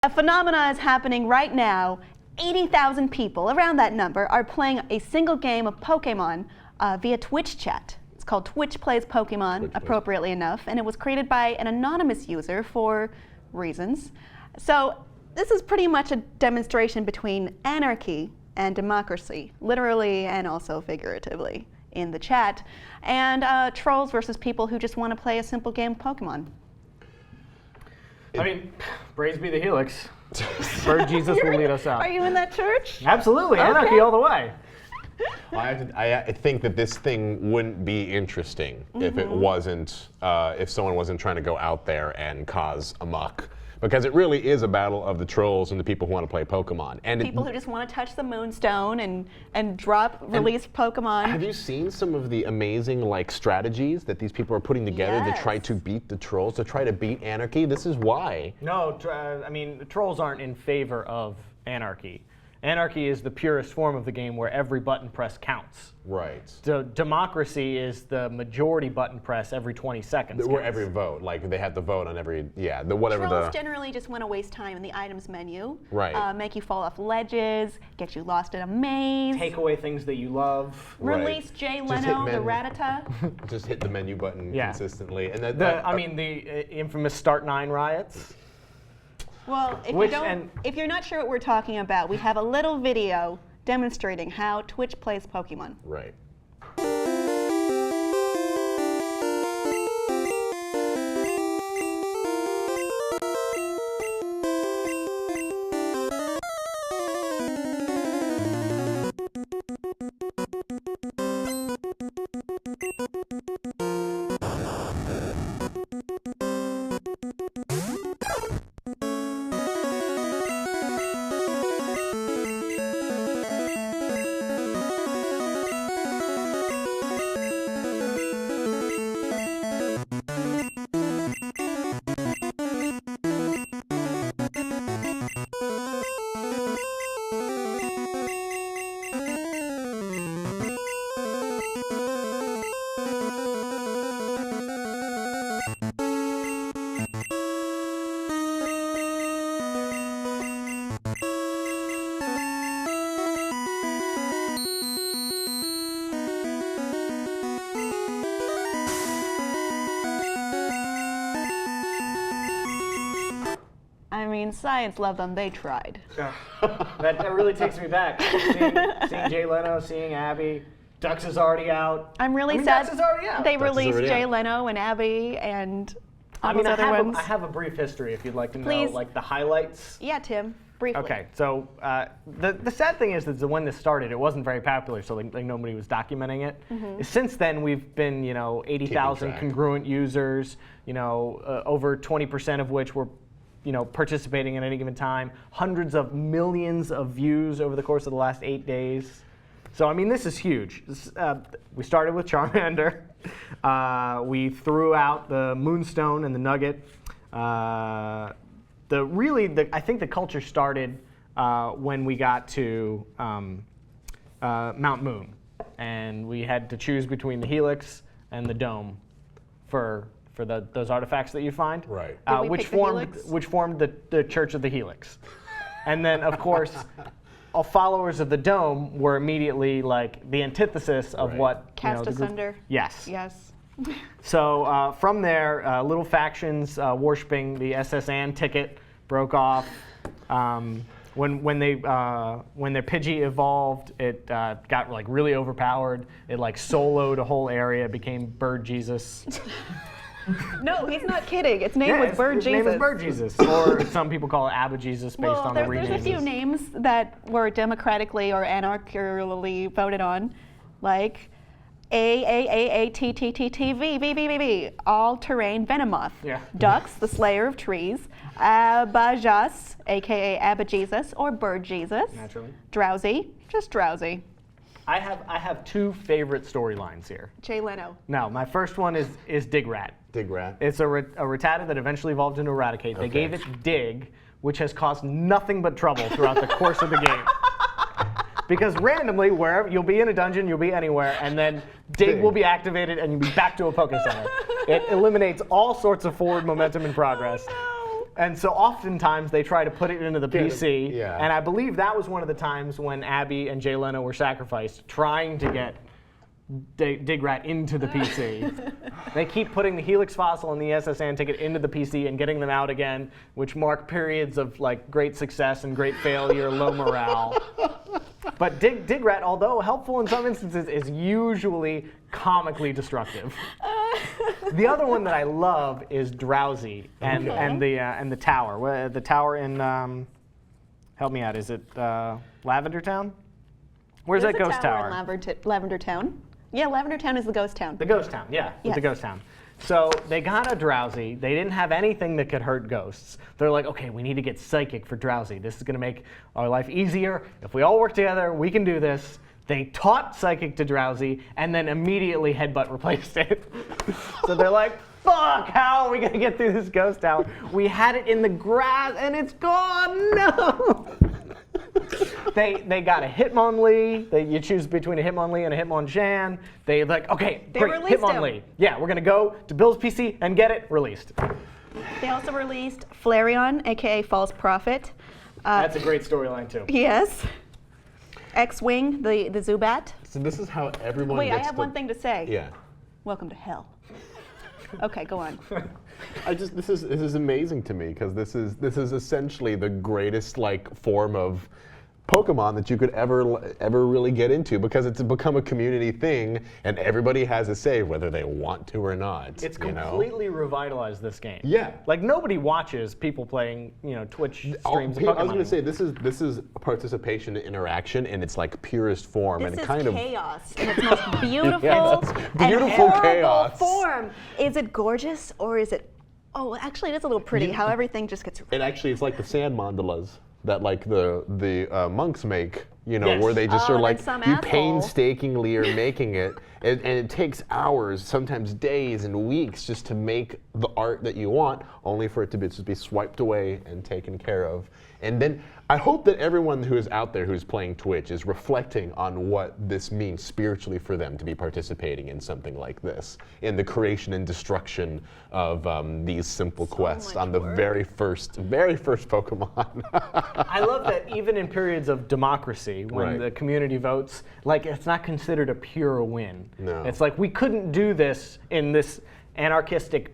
A phenomena is happening right now. 80,000 people, around that number, are playing a single game of Pokemon via Twitch chat. It's called Twitch Plays Pokemon, appropriately enough, and it was created by an anonymous user for reasons. So this is pretty much a demonstration between anarchy and democracy, literally and also figuratively in the chat, and trolls versus people who just want to play a simple game of Pokemon. I mean, praise be the helix. Bird Jesus will lead us out. Are you in that church? Absolutely, anarchy all the way. I think that this thing wouldn't be interesting if it wasn't, if someone wasn't trying to go out there and cause a muck. Because it really is a battle of the trolls and the people who want to play Pokemon. And people who just want to touch the Moonstone and release Pokemon. Have you seen some of the amazing strategies that these people are putting together to try to beat the trolls, to try to beat anarchy? This is why. No, I mean, the trolls aren't in favor of anarchy. Anarchy is the purest form of the game where every button press counts. Right. So democracy is the majority button press every 20 seconds. Where every vote, they have to vote on every, whatever. Trolls generally just want to waste time in the items menu. Right. Make you fall off ledges, get you lost in a maze. Take away things that you love. Release Jay Leno, the Ratata. Just hit the menu button consistently. And the infamous Start 9 riots. Well, if you're not sure what we're talking about, we have a little video demonstrating how Twitch plays Pokemon. Right. I mean, science loved them, they tried. That really takes me back. Seeing Jay Leno, seeing Abby. Dux is already out. I'm really sad Dux is already out. they released Jay Leno and Abby and all those other ones. I have a brief history if you'd like to Please. know, the highlights. Yeah, Tim, briefly. Okay, so the sad thing is that when this started, it wasn't very popular, so nobody was documenting it. Since then, we've been 80,000 congruent users, over 20% of which were participating at any given time, hundreds of millions of views over the course of the last 8 days. So I mean, this is huge. We started with Charmander. We threw out the Moonstone and the Nugget. I think the culture started when we got to Mount Moon, and we had to choose between the Helix and the Dome for those artifacts that you find, right? Which formed the Church of the Helix, and then of course, all followers of the Dome were immediately the antithesis of what cast asunder. Yes. Yes. So from there, little factions worshiping the SS Anne ticket broke off. When their Pidgey evolved, it got really overpowered. It soloed a whole area, became Bird Jesus. No, he's not kidding. Its name was Bird Jesus. Its name is Bird Jesus, or some people call it Abba Jesus based on the region. There's a few names that were democratically or anarchically voted on, like AAAATTTTV, all-terrain Venomoth. Yeah. Dux, the Slayer of Trees. Abajas, aka Abba Jesus, or Bird Jesus. Naturally. Drowsy, just Drowsy. I have two favorite storylines here. Jay Leno. No, my first one is Digrat. Digrat. It's a Rattata that eventually evolved into Eradicate. They gave it Dig, which has caused nothing but trouble throughout the course of the game. Because randomly, wherever you'll be in a dungeon, you'll be anywhere, and then Dig will be activated, and you'll be back to a Poké Center. It eliminates all sorts of forward momentum and progress. Oh, And so oftentimes they try to put it into the PC. Yeah. And I believe that was one of the times when Abby and Jay Leno were sacrificed trying to get Digrat into the PC. They keep putting the Helix fossil and the SSN ticket into the PC and getting them out again, which mark periods of like great success and great failure, low morale. But Digrat, although helpful in some instances, is usually comically destructive. The other one that I love is Drowsy and the tower. The tower in help me out. Is it Lavender Town? Where's that ghost tower? In Lavender Town. Yeah, Lavender Town is the ghost town. The ghost town, yeah, Yes. the ghost town. So they got a Drowsy. They didn't have anything that could hurt ghosts. They're like, okay, we need to get psychic for Drowsy. This is going to make our life easier. If we all work together, we can do this. They taught psychic to Drowsy and then immediately headbutt replaced it. So they're like, fuck, how are we going to get through this ghost town? We had it in the grass and it's gone, no! They got a Hitmonlee. You choose between a Hitmonlee and a Hitmonchan. They like, okay, great, released Hitmonlee. him. Yeah, we're gonna go to Bill's PC and get it released. They also released Flareon, aka False Prophet. That's a great storyline too. Yes. X-Wing, the Zubat. So this is how everyone Wait, I gets have one thing to say. Yeah. Welcome to hell. Okay, go on. This is amazing to me because this is essentially the greatest like form of Pokemon that you could ever really get into because it's become a community thing and everybody has a say whether they want to or not. It's completely revitalized this game. Yeah. Like nobody watches people playing, Twitch streams of Pokemon. I was going to say this is participation and interaction in its like purest form This and is kind of chaos in its most beautiful, beautiful and horrible chaos. form. Is it gorgeous or is it? Oh, actually, it is a little pretty. How everything just gets. And actually, it's like the sand mandalas that like the monks make, Yes. where they just Oh, are and like then some you asshole. painstakingly are making it, and it takes hours, sometimes days and weeks, just to make the art that you want, only for it to just be swiped away and taken care of. And then I hope that everyone who is out there who's playing Twitch is reflecting on what this means spiritually for them to be participating in something like this, in the creation and destruction of these simple quests much on the work. very first Pokemon. I love that even in periods of democracy, when Right. the community votes, like it's not considered a pure win. No. It's like we couldn't do this in this anarchistic,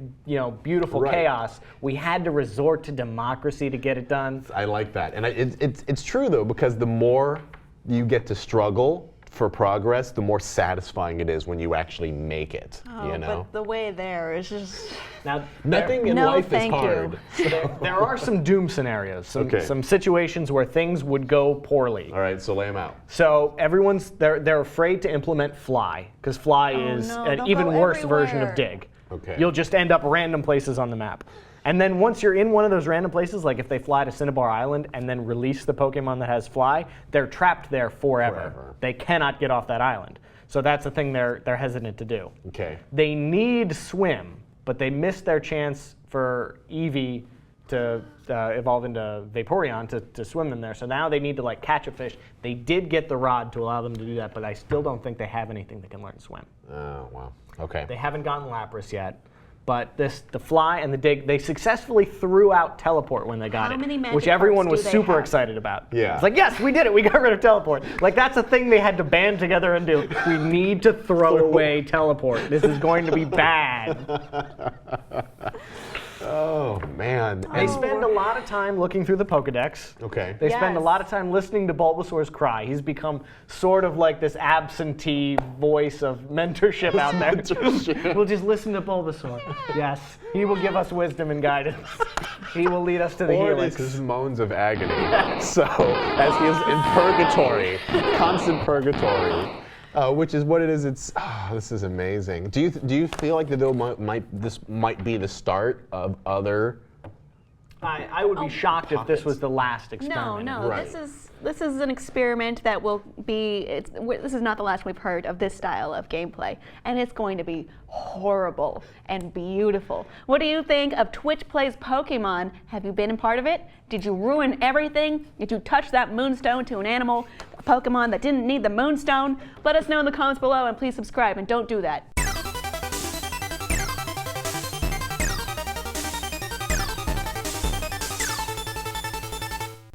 beautiful Right. chaos. We had to resort to democracy to get it done. I like that, and it's true though, because the more you get to struggle for progress, the more satisfying it is when you actually make it. Oh, but the way there is just. Now, Nothing in No, life is thank you. hard. there are some doom scenarios, Okay. some situations where things would go poorly. All right, so lay them out. So they're afraid to implement Fly, because Fly is no, an they'll even go worse version of everywhere. Dig. Okay. You'll just end up random places on the map. And then once you're in one of those random places, like if they fly to Cinnabar Island and then release the Pokemon that has Fly, they're trapped there forever. They cannot get off that island. So that's the thing they're hesitant to do. Okay. They need Swim, but they missed their chance for Eevee to evolve into Vaporeon to swim in there. So now they need to like catch a fish. They did get the rod to allow them to do that, but I still don't think they have anything that can learn Swim. Oh wow. Okay. They haven't gotten Lapras yet. But the Fly and the Dig, they successfully threw out Teleport when they got How many it, Magikarps which everyone do was they super have? excited about. Yeah. It's like, yes, we did it. We got rid of Teleport. Like, that's a thing they had to band together and do. We need to throw away Teleport. This is going to be bad. Oh man. They And- spend a lot of time looking through the Pokedex. Okay. They spend a Yes. lot of time listening to Bulbasaur's cry. He's become sort of like this absentee voice of mentorship out there. Mentorship. We'll just listen to Bulbasaur. Yes, he will give us wisdom and guidance. He will lead us to the Or it helix. is his moans of agony. So, as he is in purgatory, constant purgatory, which is what it is. This is amazing. Do you feel like that this might be the start of other? I would be shocked if this was the last No, experiment. no. Right. This is an experiment that will be. This is not the last we've heard of this style of gameplay, and it's going to be horrible and beautiful. What do you think of Twitch Plays Pokemon? Have you been a part of it? Did you ruin everything? Did you touch that moonstone to an animal, a Pokemon that didn't need the moonstone? Let us know in the comments below, and please subscribe and don't do that.